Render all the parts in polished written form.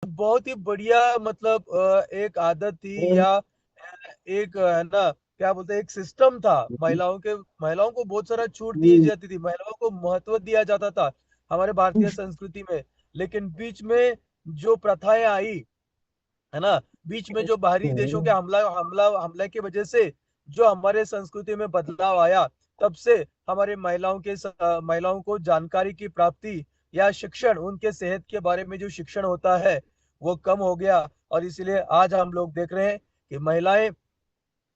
बहुत ही बढ़िया मतलब एक आदत थी, हम्म, या एक है ना, क्या बोलते हैं, एक सिस्टम था। महिलाओं को बहुत सारा छूट दी हम्म, जाती थी, महिलाओं को महत्व दिया जाता था हमारे भारतीय संस्कृति में। लेकिन बीच में जो प्रथाएं आई, है ना, बीच में जो बाहरी देशों के हम्म, हमले की वजह से जो हमारे संस्कृति में बदलाव आया, तब से हमारे महिलाओं को जानकारी की प्राप्ति या शिक्षण, उनके सेहत के बारे में जो शिक्षण होता है वो कम हो गया। और इसीलिए आज हम लोग देख रहे हैं कि महिलाएं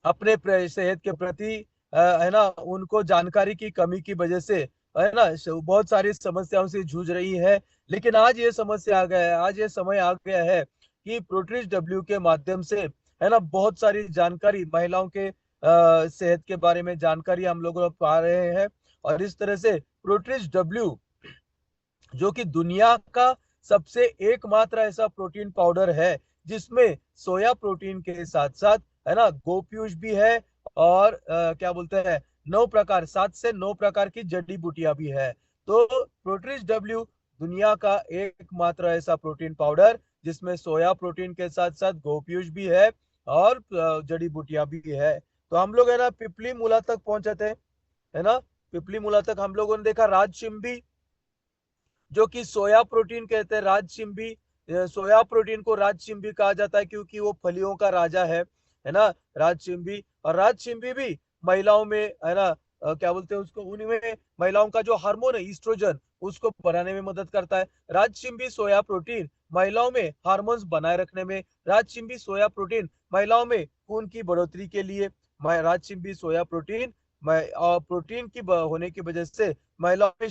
अपने सेहत के प्रति है ना, उनको जानकारी की कमी की वजह से, है ना, बहुत सारी समस्याओं से जूझ रही है। लेकिन आज ये समस्या आ गया है, आज ये समय आ गया है कि प्रोट्रिस डब्ल्यू के माध्यम से, है ना, बहुत सारी जानकारी महिलाओं के सेहत के बारे में जानकारी हम लोग पा रहे हैं। और इस तरह से प्रोट्रिस डब्ल्यू, जो कि दुनिया का सबसे एकमात्र ऐसा प्रोटीन पाउडर है जिसमें सोया प्रोटीन के साथ साथ, है ना, गोप्यूष भी है, और क्या बोलते हैं, 9 प्रकार, 7 से 9 प्रकार की जड़ी बूटियां भी है। तो प्रोट्रिस डब्ल्यू दुनिया का एकमात्र ऐसा प्रोटीन पाउडर जिसमें सोया प्रोटीन के साथ साथ गोप्यूष भी है, और जड़ी बूटियां भी है। तो हम लोग, है ना, पिपली मूला तक पहुंचे थे, है ना। पिपली मूला तक हम लोगों ने देखा राजशिम्बी, जो कि सोया प्रोटीन कहते हैं, राजसिम्बी। सोया प्रोटीन को राजसिम्बी कहा जाता है क्योंकि वो फलियों का राजा है ना, राजसिम्बी। और राजसिम्बी भी महिलाओं में, है ना, क्या बोलते हैं उसको, उन्हीं में महिलाओं का जो हार्मोन है ईस्ट्रोजन, उसको बढ़ाने में मदद करता है। राजसिम्बी सोया प्रोटीन महिलाओं में हार्मोन्स बनाए रखने में, राजसिम्बी सोया प्रोटीन महिलाओं में खून की बढ़ोतरी के लिए, राजसिम्बी सोया प्रोटीन और प्रोटीन की होने की वजह से महिलाओं में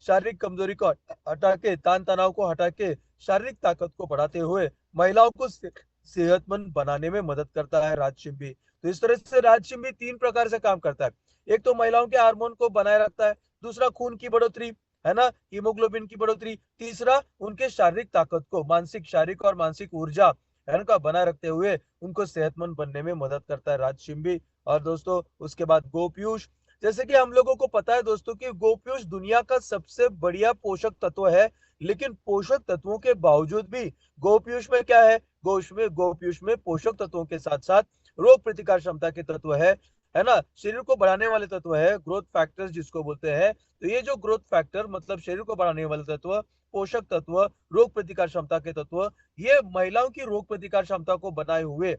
शारीरिक कमजोरी को हटा के, तान तनाव को हटा के शारीरिक ताकत को बढ़ाते हुए महिलाओं को सेहतमंद बनाने में मदद करता है राजसिम्बी। तो इस तरह से राजसिम्बी 3 प्रकार से काम करता है। एक तो महिलाओं के हार्मोन को बनाए रखता है, दूसरा खून की बढ़ोतरी, है ना, हीमोग्लोबिन की बढ़ोतरी, तीसरा उनके शारीरिक ताकत को, मानसिक, शारीरिक और मानसिक ऊर्जा, है ना, बनाए रखते हुए उनको सेहतमंद बनने में मदद करता है राजसिम्बी। और दोस्तों उसके बाद गोपीयूष, जैसे कि हम लोगों को पता है दोस्तों कि गोपीयूष दुनिया का सबसे बढ़िया पोषक तत्व है। लेकिन पोषक तत्वों के बावजूद भी गोपीयूष में क्या है, गोपीयूष में पोषक तत्वों के साथ साथ रोग प्रतिकार क्षमता के तत्व है ना, शरीर को बढ़ाने वाले तत्व है, ग्रोथ फैक्टर्स जिसको बोलते हैं। तो ये जो ग्रोथ फैक्टर मतलब शरीर को बढ़ाने वाले तत्व, पोषक तत्व, रोग प्रतिकार क्षमता के तत्व, ये महिलाओं की रोग प्रतिकार क्षमता को बनाए हुए,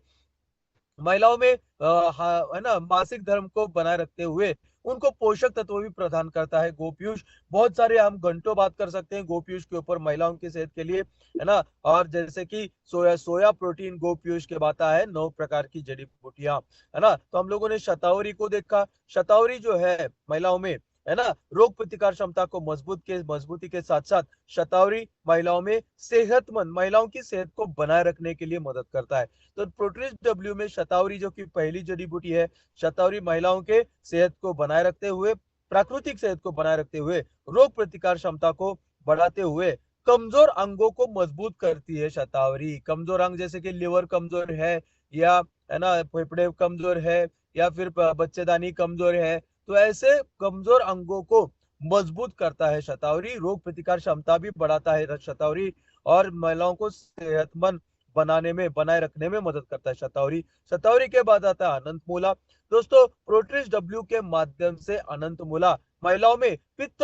महिलाओं में है ना, मासिक धर्म को बनाए रखते हुए उनको पोषक तत्व भी प्रदान करता है गोपीयूष। बहुत सारे हम घंटों बात कर सकते हैं गोपीयूष के ऊपर महिलाओं की सेहत के लिए, है ना। और जैसे कि सोया प्रोटीन गोपीयूष के बाता है, 9 प्रकार की जड़ी बूटियां, है ना। तो हम लोगों ने शतावरी को देखा। शतावरी जो है महिलाओं में, है ना, रोग प्रतिकार क्षमता को मजबूती के साथ साथ शतावरी महिलाओं में सेहतमंद, महिलाओं की सेहत को बनाए रखने के लिए मदद करता है। तो प्रोटीज डब्ल्यू में शतावरी, जो कि पहली जड़ी बूटी है, शतावरी महिलाओं के सेहत को बनाए रखते हुए, प्राकृतिक सेहत को बनाए रखते हुए, रोग प्रतिकार क्षमता को बढ़ाते हुए कमजोर अंगों को मजबूत करती है। शतावरी कमजोर अंग जैसे कि लिवर कमजोर या है ना, फेफड़े कमजोर है, या फिर बच्चेदानी कमजोर है, तो ऐसे कमजोर अंगों को मजबूत करता है शतावरी। रोग प्रतिकार क्षमता भी बढ़ाता है शतावरी, और महिलाओं को सेहतमंद बनाए रखने में मदद करता है शतावरी। शतावरी के बाद आता है अनंत मूला। दोस्तों प्रोट्रिस डब्ल्यू के माध्यम से अनंत मूला महिलाओं में पित्त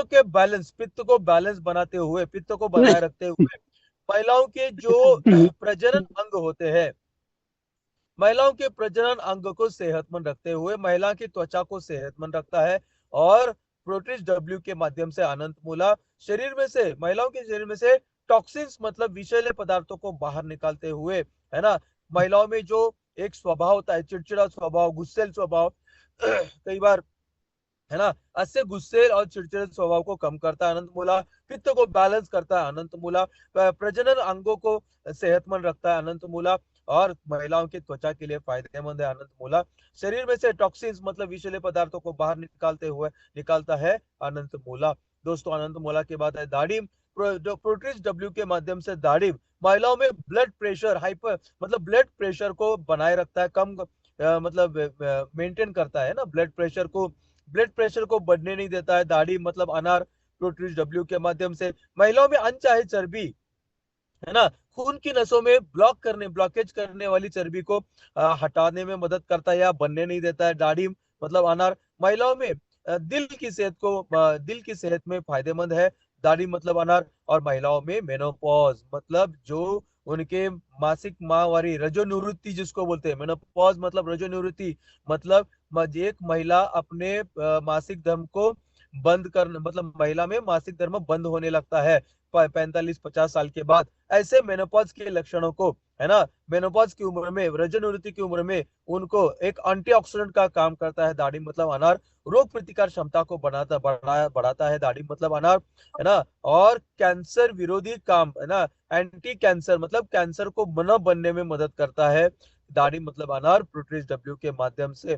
को बैलेंस बनाते हुए, पित्त को बनाए रखते हुए, महिलाओं के जो प्रजनन अंग होते हैं, महिलाओं के प्रजनन अंग को सेहतमंद रखते हुए महिला की त्वचा को सेहतमंद रखता है। और प्रोटीज डब्ल्यू के माध्यम से अनंत मूला शरीर में से, महिलाओं के शरीर में से टॉक्सिन्स मतलब विषैले पदार्थों को बाहर निकालते हुए, है ना, महिलाओं में जो एक स्वभाव होता है, चिड़चिड़ा स्वभाव, गुस्सेल स्वभाव, कई बार, है ना, ऐसे गुस्से और चिड़चिड़े स्वभाव को कम करता है अनंत मूला। पित्त को बैलेंस करता है अनंत मूला। प्रजनन अंगों को सेहतमंद रखता है अनंत मूला। और महिलाओं की त्वचा के लिए फायदेमंद है अनंत मूला। शरीर में से टॉक्सिन्स मतलब विषैले पदार्थों को बाहर निकालता है अनंत मूला। दोस्तों अनंत मूला के बाद है दाड़िम। प्रोटीज डब्ल्यू के माध्यम से दाड़िम महिलाओं में ब्लड प्रेशर, हाइपर मतलब ब्लड प्रेशर को बनाए रखता है, कम मतलब मेंटेन करता है ना, ब्लड प्रेशर को बढ़ने नहीं देता है। दाढ़ी मतलब अनार प्रोटीज डब्ल्यू के माध्यम से महिलाओं में अनचाहे चर्बी, है ना। खून की नसों में ब्लॉकेज करने वाली चर्बी को हटाने में मदद करता है या बनने नहीं देता है। दाढ़ी मतलब अनार महिलाओं में दिल की सेहत में फायदेमंद है। दाढ़ी मतलब अनार। और महिलाओं में मेनोपॉज मतलब जो उनके मासिक माहवारी रजोनिवृत्ति जिसको बोलते हैं, मेनोपॉज मतलब रजोनिवृत्ति मतलब एक महिला अपने मासिक धर्म को बंद करने मतलब महिला में मासिक धर्म बंद होने लगता है 45-50 साल के बाद। ऐसे मेनोपॉज के लक्षणों को, है ना, मेनोपॉज की उम्र में, रजोनिवृत्ति की उम्र में उनको एक एंटीऑक्सीडेंट का काम करता है दाढ़ी मतलब अनार। रोग प्रतिकार क्षमता को बढ़ाता है दाढ़ी मतलब अनार, है ना। और कैंसर विरोधी काम, है ना, एंटी कैंसर मतलब कैंसर को न बनने में मदद करता है दाढ़ी मतलब अनार प्रोटीज डब्ल्यू के माध्यम से।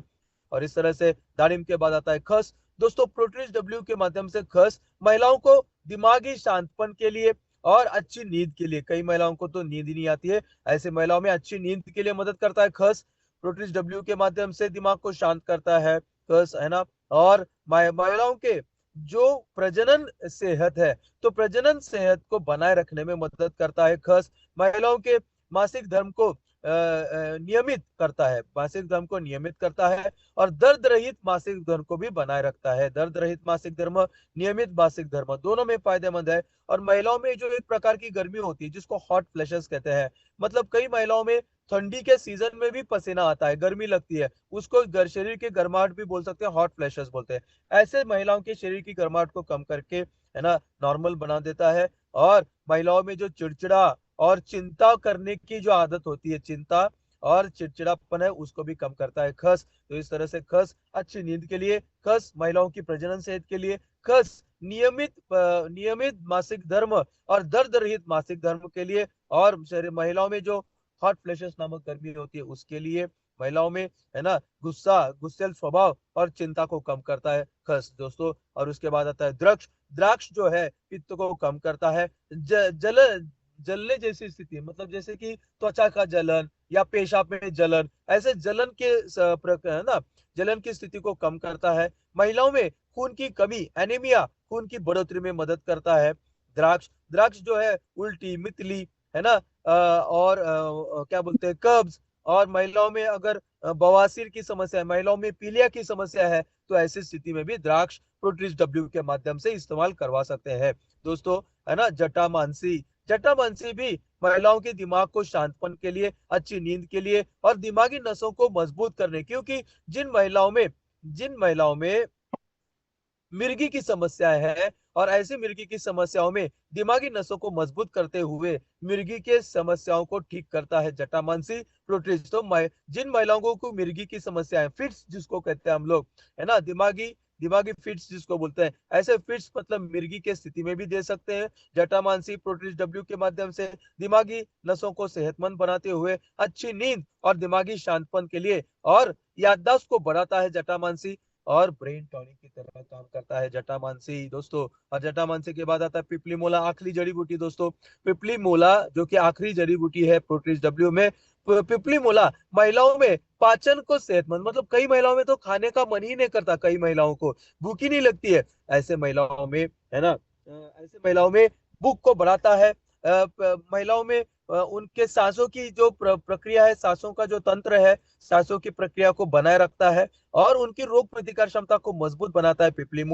और इस तरह से दाढ़ी के बाद आता है खस। दोस्तों प्रोटीज डब्ल्यू के माध्यम से खस महिलाओं को दिमागी शांतपन के लिए और अच्छी नींद के लिए, कई महिलाओं को तो नींद ही नहीं आती है, ऐसे महिलाओं में अच्छी नींद के लिए मदद करता है खस। प्रोटीज डब्ल्यू के माध्यम से दिमाग को शांत करता है खस, है ना। और महिलाओं के जो प्रजनन सेहत है, तो प्रजनन सेहत को बनाए रखने में मदद करता है खस। महिलाओं के मासिक धर्म को नियमित करता है, मासिक धर्म को नियमित करता है। और दर्द रहित मासिक धर्म को भी बनाए रखता है। दर्द रहित मासिक धर्म, नियमित मासिक धर्म दोनों में फायदेमंद है। और महिलाओं में जो एक प्रकार की गर्मी होती है जिसको हॉट फ्लैशेस कहते हैं, मतलब कई महिलाओं में ठंडी के सीजन में भी पसीना आता है, गर्मी लगती है, उसको शरीर के गर्माहट भी बोल सकते हैं, हॉट फ्लैशेस बोलते हैं। ऐसे महिलाओं के शरीर की गर्माहट को कम करके, है ना, नॉर्मल बना देता है। और महिलाओं में जो चिड़चिड़ा और चिंता करने की जो आदत होती है, चिंता और चिड़चिड़ापन है, उसको भी कम करता है खस। तो इस तरह से खस अच्छी नींद के लिए, खस महिलाओं की प्रजनन सेहत के लिए, खस नियमित मासिक धर्म और दर्द रहित मासिक धर्म के लिए, और महिलाओं में जो हॉट फ्लैशेस नामक गर्मी होती है उसके लिए, महिलाओं में, है ना, गुस्सेल स्वभाव और चिंता को कम करता है खस दोस्तों। और उसके बाद आता है द्राक्ष। द्राक्ष जो है पित्त को कम करता है। जल जलने जैसी स्थिति, मतलब जैसे कि त्वचा का जलन या पेशाब में जलन, ऐसे जलन के है ना, जलन की स्थिति को कम करता है। महिलाओं में खून की कमी, एनीमिया, खून की बढ़ोतरी में मदद करता है द्राक्ष। द्राक्ष जो है उल्टी, मितली, है ना, और क्या बोलते हैं, कब्ज, और महिलाओं में अगर बवासीर की समस्या है, महिलाओं में पीलिया की समस्या है, तो ऐसी स्थिति में भी द्राक्ष प्रोटीज डब्ल्यू के माध्यम से इस्तेमाल करवा सकते हैं दोस्तों, है ना। जटामांसी। जटामांसी भी महिलाओं के दिमाग को शांतपन के लिए, अच्छी नींद के लिए और दिमागी नसों को मजबूत करने, क्योंकि जिन महिलाओं में मिर्गी की समस्या है, और ऐसी मिर्गी की समस्याओं में दिमागी नसों को मजबूत करते हुए मिर्गी के समस्याओं को ठीक करता है जटामांसी प्रोटीज। तो जिन महिलाओं को मिर्गी की समस्या है, फिट्स जिसको कहते हैं हम लोग, है ना, दिमागी दिमागी फिट्स जिसको बोलते हैं, ऐसे फिट्स मतलब मिर्गी के स्थिति में भी दे सकते हैं जटामांसी प्रोटीज डब्ल्यू के माध्यम से। दिमागी नसों को सेहतमंद बनाते हुए अच्छी नींद और दिमागी शांतपन के लिए, और याददाश्त को बढ़ाता है जटामांसी, और ब्रेन टॉनिक की तरह काम करता है जटामांसी दोस्तों। और जटामांसी के बाद आता है पिपली मोला, आखिरी जड़ी बूटी दोस्तों। पिपली मोला जो कि आखिरी जड़ी बूटी है प्रोटीज डब्ल्यू में। पिपली मोला महिलाओं में पाचन को सेहतमंद, मतलब कई महिलाओं में तो खाने का मन ही नहीं करता, कई महिलाओं को भूख ही नहीं लगती है, ऐसे महिलाओं में, है ना, ऐसे महिलाओं में भूख को बढ़ाता है। महिलाओं में उनके सांसों की जो प्रक्रिया है, सांसों का जो तंत्र है, सांसों की प्रक्रिया को बनाए रखता है, और उनकी रोग प्रतिकार क्षमता को मजबूत बनाता है पिपली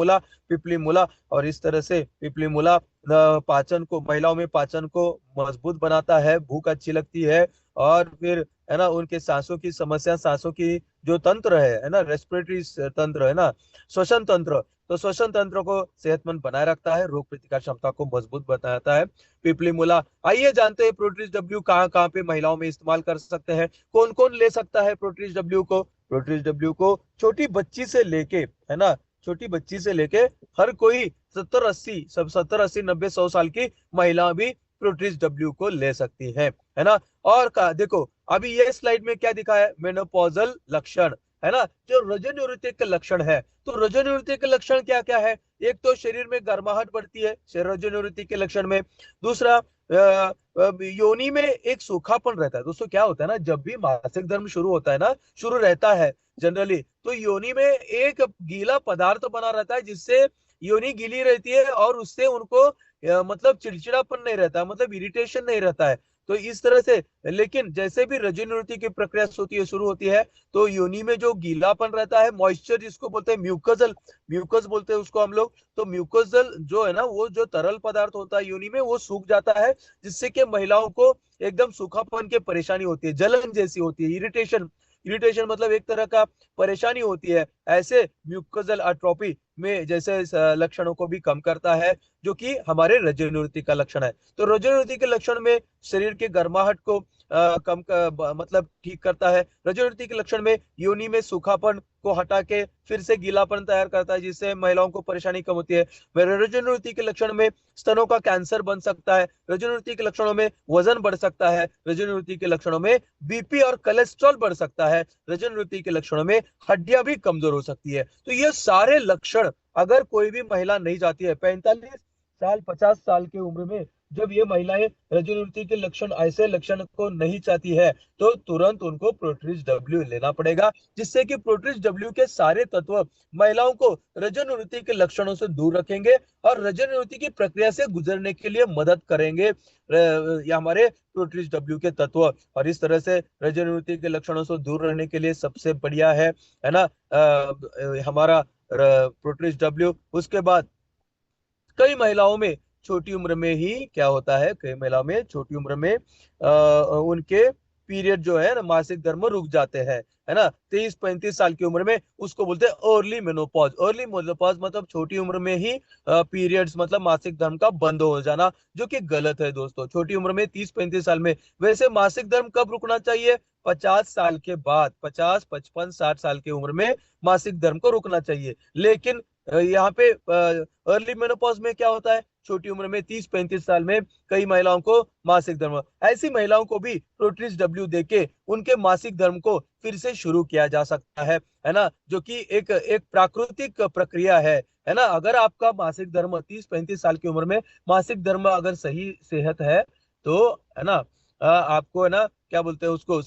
मूला। और इस तरह से पिपली मूला पाचन को, महिलाओं में पाचन को मजबूत बनाता है, भूख अच्छी लगती है। और फिर, है ना, उनके सांसों की समस्या, सांसों की जो तंत्र है ना, रेस्पिरेटरी तंत्र, है ना, श्वसन तंत्र, तो श्वसन तंत्र को सेहतमंद बनाए रखता है, रोग प्रतिकार क्षमता को मजबूत बनाता है पिपली मूला। आइए जानते हैं प्रोटीज डब्ल्यू कहाँ कहाँ पे महिलाओं में इस्तेमाल कर सकते हैं, कौन कौन ले सकता है प्रोटीज डब्ल्यू को। प्रोटीज डब्ल्यू को छोटी बच्ची से लेके, है ना, छोटी बच्ची से लेके हर कोई 70-80 90 100 साल की महिला भी प्रोटीज डब्ल्यू को ले सकती है ना। और देखो अभी ये स्लाइड में क्या दिखा है, मेनोपॉजल लक्षण, है ना, जो रजोनिवृत्ति के लक्षण है। तो रजोनिवृत्ति के लक्षण क्या क्या है, एक तो शरीर में गर्माहट बढ़ती है रजोनिवृत्ति के लक्षण में। दूसरा, योनि में एक सूखापन रहता है दोस्तों। क्या होता है ना, जब भी मासिक धर्म शुरू होता है ना, शुरू रहता है जनरली, तो योनि में एक गीला पदार्थ बना रहता है, जिससे योनि गीली रहती है और उससे उनको मतलब चिड़चिड़ापन नहीं रहता है, मतलब इरिटेशन नहीं रहता है। तो इस तरह से, लेकिन जैसे भी रजोनिवृत्ति की प्रक्रिया होती है, शुरू होती है, तो योनि में जो गीलापन रहता है, मॉइस्चर जिसको बोलते हैं, म्यूकसल, म्यूकस बोलते हैं उसको हम लोग, तो म्यूकसल जो है ना, वो जो तरल पदार्थ होता है योनि में, वो सूख जाता है, जिससे कि महिलाओं को एकदम सूखापन की परेशानी होती है, जलन जैसी होती है, इरिटेशन, इरिटेशन मतलब एक तरह का परेशानी होती है। ऐसे म्यूकोजल अट्रोफी में जैसे लक्षणों को भी कम करता है, जो कि हमारे रजोनिवृत्ति का लक्षण है। तो रजोनिवृत्ति के लक्षण में शरीर के गर्माहट को मतलब ठीक करता है। रजोनिवृत्ति के लक्षण में योनि में सूखापन को हटा के फिर से गीलापन तैयार करता है, जिससे महिलाओं को परेशानी कम होती है। रजोनिवृत्ति के लक्षण में स्तनों का कैंसर बन सकता है। रजोनिवृत्ति के लक्षणों में वजन बढ़ सकता है। रजोनिवृत्ति के लक्षणों में बीपी और कोलेस्ट्रॉल बढ़ सकता है। रजोनिवृत्ति के लक्षणों में हड्डियां भी कमजोर हो सकती है। तो ये सारे लक्षण अगर कोई भी महिला नहीं जाती है 45 साल 50 साल की उम्र में, जब ये महिलाएं रजोनिवृत्ति के लक्षण, ऐसे लक्षण को नहीं चाहती है, तो तुरंत उनको प्रोट्रिज डब्ल्यू लेना पड़ेगा, जिससे कि प्रोट्रिज डब्ल्यू के सारे तत्व महिलाओं को रजोनिवृत्ति के लक्षणों से दूर रखेंगे और रजोनिवृत्ति की प्रक्रिया से गुजरने के लिए मदद करेंगे या हमारे प्रोट्रिज डब्ल्यू के तत्व। और इस तरह से रजोनिवृत्ति के लक्षणों से दूर रहने के लिए सबसे बढ़िया है ना, हमारा प्रोट्रिज डब्ल्यू। उसके बाद कई महिलाओं में छोटी उम्र में ही क्या होता है, कई महिलाओं में छोटी उम्र में उनके पीरियड जो है ना, मासिक धर्म रुक जाते हैं, है ना। 30-35 साल की उम्र में उसको बोलते हैं अर्ली मेनोपॉज। अर्ली मेनोपॉज मतलब छोटी उम्र में ही पीरियड्स मतलब मासिक धर्म का बंद हो जाना, जो कि गलत है दोस्तों। छोटी उम्र में 30-35 साल में, वैसे मासिक धर्म कब रुकना चाहिए? 50 साल के बाद, 50-55-60 साल की उम्र में मासिक धर्म को रुकना चाहिए। लेकिन यहाँ पे अर्ली मेनोपॉज में क्या होता है, छोटी उम्र में 30-35 साल में कई महिलाओं को मासिक धर्म, ऐसी महिलाओं को भी प्रोट्रिज डब्ल्यू देके उनके मासिक धर्म को फिर से शुरू किया जा सकता है ना, जो कि एक एक प्राकृतिक प्रक्रिया है ना। अगर आपका मासिक धर्म 30-35 साल की उम्र में मासिक धर्म अगर सही सेहत है, तो है ना, आपको है ना, क्या बोलते हैं उसको,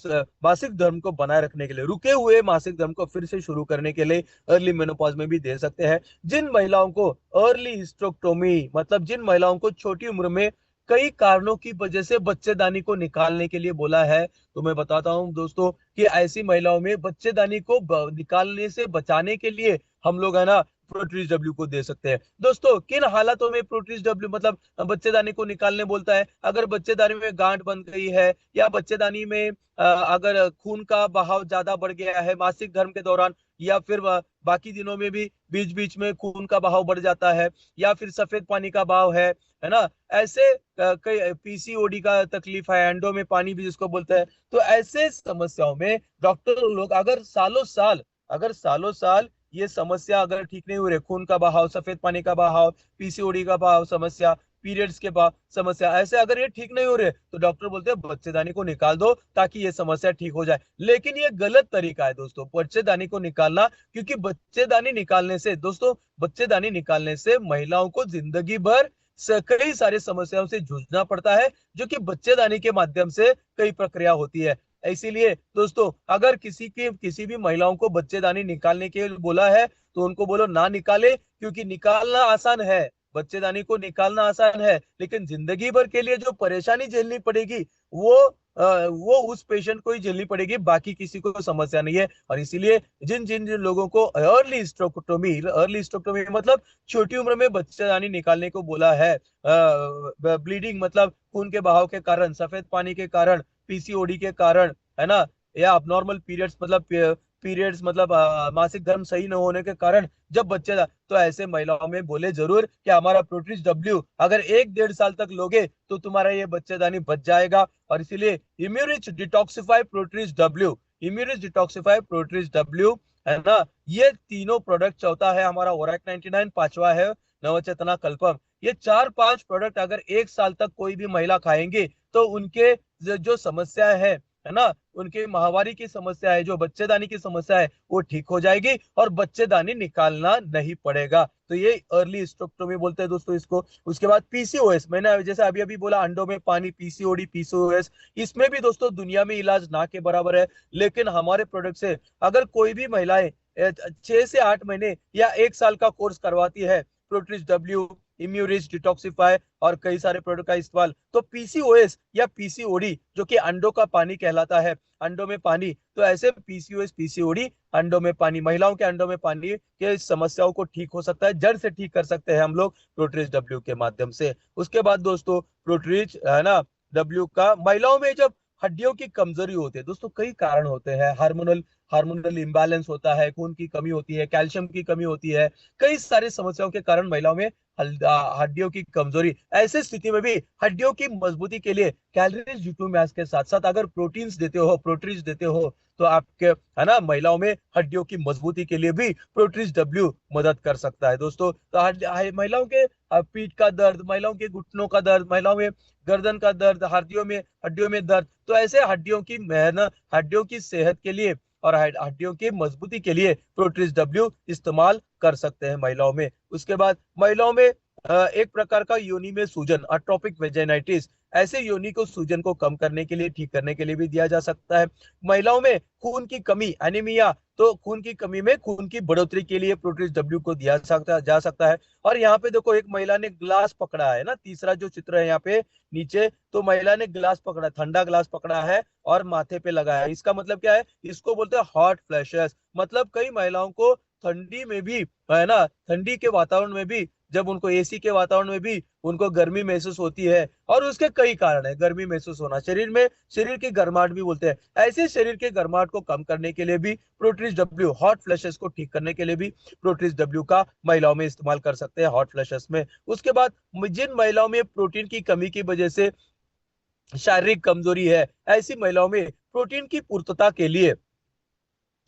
मासिक धर्म को बनाए रखने के लिए, रुके हुए मासिक धर्म को फिर से शुरू करने के लिए अर्ली मेनोपॉज में भी दे सकते हैं। जिन महिलाओं को अर्ली हिस्टेरेक्टोमी, मतलब जिन महिलाओं को छोटी उम्र में कई कारणों की वजह से बच्चेदानी को निकालने के लिए बोला है, तो मैं बताता हूं दोस्तों कि ऐसी महिलाओं में बच्चेदानी को निकालने से बचाने के लिए हम लोग है ना प्रोट्रिज डब्ल्यू को दे सकते हैं। दोस्तों किन हालातों में प्रोट्रिज डब्ल्यू मतलब बच्चेदानी को निकालने बोलता है? अगर बच्चेदानी में गांठ बन गई है, या बच्चेदानी में अगर खून का बहाव ज्यादा बढ़ गया है मासिक धर्म के दौरान, या फिर बाकी दिनों में भी बीच बीच में खून का बहाव बढ़ जाता है, या फिर सफेद पानी का बहाव है ना, ऐसे कई पीसीओडी का तकलीफ है, एंडो में पानी भी जिसको बोलते हैं, तो ऐसे समस्याओं में डॉक्टर लोग अगर सालों साल ये समस्या अगर ठीक नहीं हो रही, खून का बहाव, सफेद पानी का बहाव, पीसीओडी का बहाव समस्या, पीरियड्स के बाद समस्या, ऐसे अगर ये ठीक नहीं हो रहे, तो डॉक्टर बोलते हैं बच्चेदानी को निकाल दो ताकि ये समस्या ठीक हो जाए। लेकिन ये गलत तरीका है दोस्तों, बच्चेदानी को निकालना, क्योंकि बच्चेदानी निकालने से दोस्तों, बच्चेदानी निकालने से महिलाओं को जिंदगी भर कई सारी समस्याओं से जूझना पड़ता है, जो कि बच्चेदानी के माध्यम से कई प्रक्रिया होती है। इसीलिए दोस्तों, अगर किसी भी महिलाओं को बच्चेदानी निकालने के लिए बोला है, तो उनको बोलो ना निकाले, क्योंकि निकालना आसान है, बच्चेदानी को निकालना आसान है, लेकिन जिंदगी भर के लिए जो परेशानी झेलनी पड़ेगी, वो उस पेशेंट को ही झेलनी पड़ेगी, बाकी किसी को समस्या नहीं है। और इसीलिए जिन जिन जिन लोगों को अर्ली स्ट्रोक्टोमी मतलब छोटी उम्र में बच्चेदानी निकालने को बोला है, ब्लीडिंग मतलब खून के बहाव के कारण, सफेद पानी के कारण, पीसीओडी के कारण, है ना, या अबनॉर्मल पीरियड्स मतलब मासिक धर्म सही न होने के कारण जब बच्चे, तो ऐसे महिलाओं में बोले जरूर कि हमारा प्रोट्रिज डब्ल्यू अगर 1-1.5 साल तक लोगे तो तुम्हारा ये बच्चेदानी बच जाएगा। और इसीलिए इम्यूरिच डिटॉक्सिफाई प्रोट्रिज डब्ल्यू, इम्यूरिच डिटॉक्सिफाई प्रोट्रिज डब्ल्यू, है ना, ये तीनों प्रोडक्ट, चौथा है हमारा ओरैक 99, पांचवा है नवचेतना कल्पम। ये 4-5 प्रोडक्ट अगर 1 साल तक कोई भी महिला खाएंगे, तो उनके जो समस्या है ना, उनकी माहवारी की समस्या है, जो बच्चेदानी की समस्या है, वो ठीक हो जाएगी और बच्चेदानी निकालना नहीं पड़ेगा। तो ये अर्ली स्ट्रोक्टोमी बोलते हैं दोस्तों इसको। उसके बाद पीसीओएस, मैंने जैसे अभी अभी बोला, अंडों में पानी, पीसीओडी, पीसीओएस, इसमें भी दोस्तों दुनिया में इलाज ना के बराबर है। लेकिन हमारे प्रोडक्ट से अगर कोई भी महिलाएं 6 से 8 महीने या 1 साल का कोर्स करवाती है प्रोट्रिज डब्ल्यू इम्यूरिज, डिटॉक्सिफाई और कई सारे प्रोडक्ट का इस्तेमाल। तो पीसीओएस या पीसीओडी जो कि अंडों का पानी कहलाता है, अंडों में पानी, तो ऐसे पीसीओएस पीसीओडी अंडों में पानी, महिलाओं के अंडों में पानी के समस्याओं को ठीक हो सकता है, जड़ से ठीक कर सकते हैं हम लोग प्रोट्रीज डब्ल्यू के माध्यम से। उसके बाद दोस्तों प्रोट्रीज है ना डब्ल्यू का महिलाओं में जब हड्डियों की कमजोरी होती है दोस्तों, कई कारण होते हैं, हार्मोनल हार्मोनल इम्बैलेंस होता है, खून की कमी होती है, कैल्शियम की कमी होती है, कई सारी समस्याओं के कारण महिलाओं में हड्डियों की कमजोरी। ऐसे स्थिति में भी हड्डियों की मजबूती के लिए कैलोरीज टू मैच के साथ साथ अगर प्रोटीन्स देते हो, प्रोटीन्स देते हो, तो आपके है ना महिलाओं में हड्डियों की मजबूती के लिए भी प्रोट्रीज डब्ल्यू मदद कर सकता है दोस्तों। तो महिलाओं के पीठ का दर्द, महिलाओं के घुटनों का दर्द, महिलाओं में गर्दन का दर्द, हड्डियों में दर्द, तो ऐसे हड्डियों की मेहनत, हड्डियों की सेहत के लिए और हड्डियों की मजबूती के लिए प्रोट्रीज डब्ल्यू इस्तेमाल कर सकते हैं महिलाओं में। उसके बाद महिलाओं में एक प्रकार का योनि में सूजन, अट्रोपिक वेजाइनाइटिस, ऐसे योनि को सूजन को कम करने के लिए, ठीक करने के लिए भी दिया जा सकता है। महिलाओं में खून की कमी, एनीमिया, तो खून की कमी में खून की बढ़ोतरी के लिए प्रोट्रीज डब्ल्यू को दिया जा सकता है। और यहाँ पे देखो एक महिला ने ग्लास पकड़ा है ना, तीसरा जो चित्र है यहाँ पे नीचे, तो महिला ने ग्लास पकड़ा, ठंडा ग्लास पकड़ा है और माथे पे लगाया है। इसका मतलब क्या है? इसको बोलते हैं हॉट फ्लैशेस। मतलब कई महिलाओं को ठंडी में भी है ना, ठंडी के वातावरण में भी, जब उनको एसी के वातावरण में भी उनको गर्मी महसूस होती है, और उसके कई कारण है गर्मी महसूस होना, शरीर में, शरीर की गर्माहट भी बोलते हैं, ऐसे शरीर के गर्माहट को कम करने के लिए भी प्रोट्रीज डब्ल्यू, हॉट फ्लैशेस को ठीक करने के लिए भी प्रोट्रीज डब्ल्यू का महिलाओं में इस्तेमाल कर सकते हैं, हॉट फ्लैशेस में। उसके बाद जिन महिलाओं में प्रोटीन की कमी की वजह से शारीरिक कमजोरी है, ऐसी महिलाओं में प्रोटीन की पूर्तता के लिए,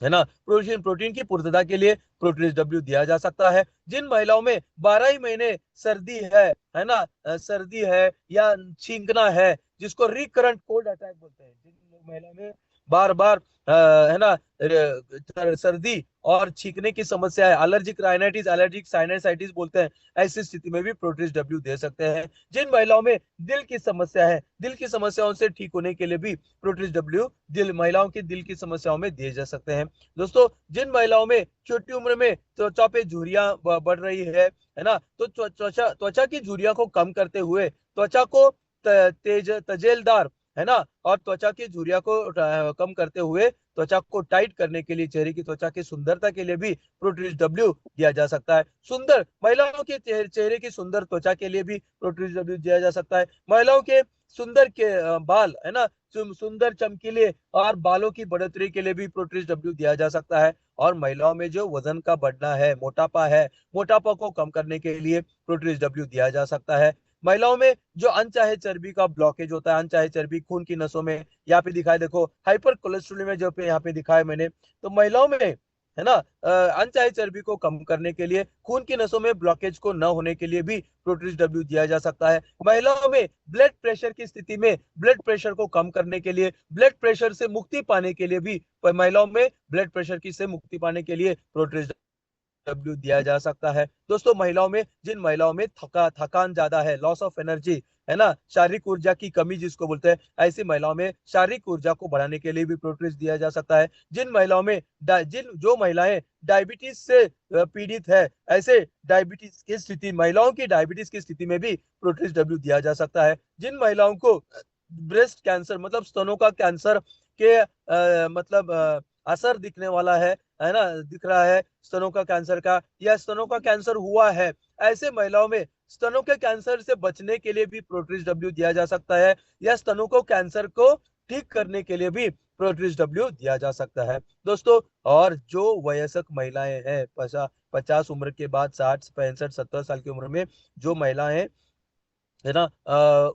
है ना, प्रोटीन प्रोटीन की पूर्तता के लिए प्रोटीज डब्ल्यू दिया जा सकता है। जिन महिलाओं में 12 ही महीने सर्दी है ना, सर्दी है या छींकना है, जिसको रिकरेंट कोल्ड अटैक बोलते हैं, जिन महिलाओं में बार बार है ना सर्दी और छींकने की समस्या है, एलर्जिक राइनाइटिस, एलर्जिक साइनसाइटिस बोलते हैं, ऐसी स्थिति में भी प्रोटीज डब्ल्यू दे सकते हैं। जिन महिलाओं में दिल की समस्या है, दिल की समस्याओं से ठीक होने के लिए भी प्रोटीज डब्ल्यू महिलाओं की दिल की समस्याओं में दिए जा सकते हैं। दोस्तों जिन महिलाओं में छोटी उम्र में त्वचा पे झुर्रियां बढ़ रही है ना, तो त्वचा त्वचा की झुर्रियां को कम करते हुए, त्वचा को तेज तजेलदार, है ना, और त्वचा की झुर्रियां को कम करते हुए त्वचा को टाइट करने के लिए, चेहरे की त्वचा की सुंदरता के लिए भी प्रोट्रीज डब्ल्यू दिया जा सकता है। सुंदर महिलाओं के चेहरे की सुंदर त्वचा के लिए भी प्रोट्रीज डब्ल्यू दिया जा सकता है। महिलाओं के सुंदर के बाल, है ना, सुंदर चमकीले और बालों की बढ़ोतरी के लिए भी प्रोट्रीज डब्ल्यू दिया जा सकता है। और महिलाओं में जो वजन का बढ़ना है, मोटापा है, मोटापा को कम करने के लिए प्रोट्रीज डब्ल्यू दिया जा सकता है। महिलाओं में जो अनचाहे चर्बी का ब्लॉकेज होता है, अनचाहे चर्बी खून की नसों में, यहाँ पे दिखाए देखो हाइपर कोलेस्ट्रोल में, जो पे यहाँ पे दिखाया मैंने, तो महिलाओं में है ना अनचाहे चर्बी को कम करने के लिए, खून की नसों में ब्लॉकेज को न होने के लिए भी प्रोट्रीज डब्ल्यू दिया जा सकता है। महिलाओं में ब्लड प्रेशर की स्थिति में, ब्लड प्रेशर को कम करने के लिए, ब्लड प्रेशर से मुक्ति पाने के लिए भी, महिलाओं में ब्लड प्रेशर की से मुक्ति पाने के लिए प्रोट्रीज डब्ल्यू दिया जा सकता है। दोस्तों महिलाओं में, जिन महिलाओं में थकान ज्यादा है, लॉस ऑफ एनर्जी, है ना, शारीरिक ऊर्जा की कमी जिसको बोलते हैं, ऐसी महिलाओं में शारीरिक ऊर्जा को बढ़ाने के लिए भी प्रोटीज दिया जा सकता है। जिन महिलाओं में जो महिलाएं डायबिटीज से पीड़ित है, ऐसे डायबिटीज की स्थिति, महिलाओं की डायबिटीज की स्थिति में भी प्रोटीज डब्ल्यू दिया जा सकता है। जिन महिलाओं को ब्रेस्ट कैंसर, मतलब स्तनों का कैंसर के मतलब असर दिखने वाला है ना, दिख रहा है स्तनों का कैंसर का, या स्तनों का कैंसर हुआ है, ऐसे महिलाओं में स्तनों के कैंसर से बचने के लिए भी प्रोट्रीज डब्ल्यू दिया जा सकता है, या स्तनों को कैंसर को ठीक करने के लिए भी प्रोट्रीज डब्ल्यू दिया जा सकता है दोस्तों। और जो वयस्क महिलाएं हैं, 50 उम्र के बाद, 60 65 70 साल की उम्र में जो महिलाएं है ना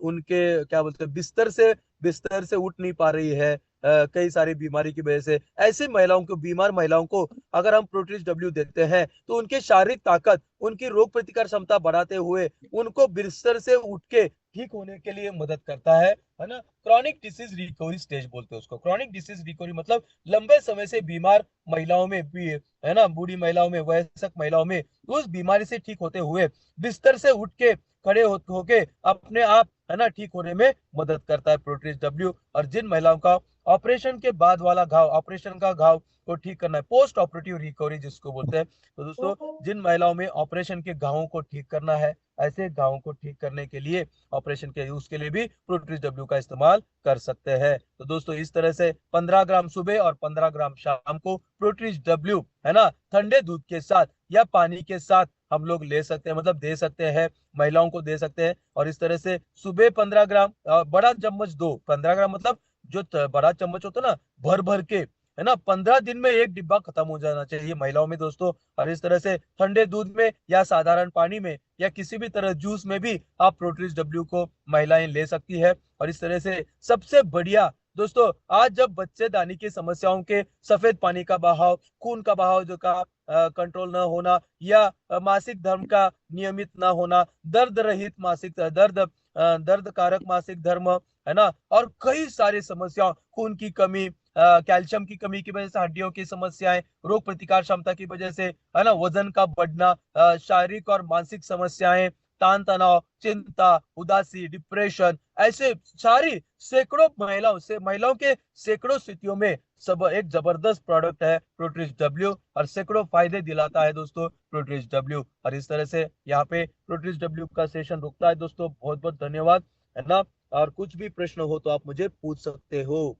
उनके क्या बोलते हैं, बिस्तर से उठ नहीं पा रही है, कई सारी बीमारी की वजह से, ऐसी महिलाओं को, बीमार महिलाओं को अगर हम प्रोटीज डब्ल्यू देते हैं, तो उनकी शारीरिक ताकत, उनकी रोग प्रतिकार क्षमता बढ़ाते हुए उनको बिस्तर से उठ के ठीक होने के लिए मदद करता है ना। क्रॉनिक डिसीज रिकवरी स्टेज बोलते हैं उसको। क्रॉनिक डिसीज रिकवरी मतलब लंबे समय से बीमार महिलाओं में भी, है ना, बूढ़ी महिलाओं में, वयस्क महिलाओं में, उस बीमारी से ठीक होते हुए बिस्तर से उठ के खड़े होके अपने आप है ना ठीक होने में मदद करता है प्रोटीज डब्ल्यू। और जिन महिलाओं का ऑपरेशन के बाद वाला घाव, ऑपरेशन का घाव को ठीक करना है, पोस्ट ऑपरेटिव रिकवरी जिसको बोलते हैं, तो दोस्तों जिन महिलाओं में ऑपरेशन के घावों को ठीक करना है, ऐसे घावों को ठीक करने के लिए ऑपरेशन के उसके लिए भी प्रोटीज डब्ल्यू का इस्तेमाल कर सकते हैं। तो दोस्तों इस तरह से 15 ग्राम सुबह और 15 ग्राम शाम को प्रोटीज डब्ल्यू है ना ठंडे दूध के साथ या पानी के साथ हम लोग ले सकते हैं, मतलब दे सकते हैं, महिलाओं को दे सकते हैं। और इस तरह से सुबह 15 ग्राम, बड़ा चम्मच दो, 15 ग्राम मतलब जो बड़ा चम्मच होता है ना भर भर के, है ना 15 दिन में एक डिब्बा खत्म हो जाना चाहिए महिलाओं में दोस्तों। और इस तरह से ठंडे दूध में या साधारण पानी में या किसी भी तरह जूस में भी आप प्रोटीज डब्ल्यू को महिलाएं ले सकती है। और इस तरह से सबसे बढ़िया दोस्तों, आज जब बच्चेदानी की समस्याओं के सफेद पानी का बहाव, खून का बहाव जो का कंट्रोल न होना, या मासिक धर्म का नियमित न होना, दर्द रहित मासिक दर्द कारक मासिक धर्म, है ना, और कई सारी समस्याओं, खून की कमी, कैल्शियम की कमी की वजह से हड्डियों की समस्याएं, रोग प्रतिकार क्षमता की वजह से है ना वजन का बढ़ना, शारीरिक और मानसिक समस्याएं, तान तनाव, चिंता, उदासी, डिप्रेशन, ऐसे सारी सैकड़ों महिलाओं के सैकड़ों स्थितियों में सब एक जबरदस्त प्रोडक्ट है प्रोटीज डब्ल्यू, और सैकड़ों फायदे दिलाता है दोस्तों प्रोटीज डब्ल्यू। और इस तरह से यहाँ पे प्रोटीज डब्ल्यू का सेशन रुकता है दोस्तों। बहुत बहुत धन्यवाद, है ना। और कुछ भी प्रश्न हो तो आप मुझे पूछ सकते हो।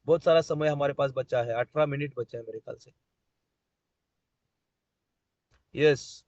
बहुत सारा समय हमारे पास बचा है, 18 मिनट बचा है मेरे ख्याल से। यस।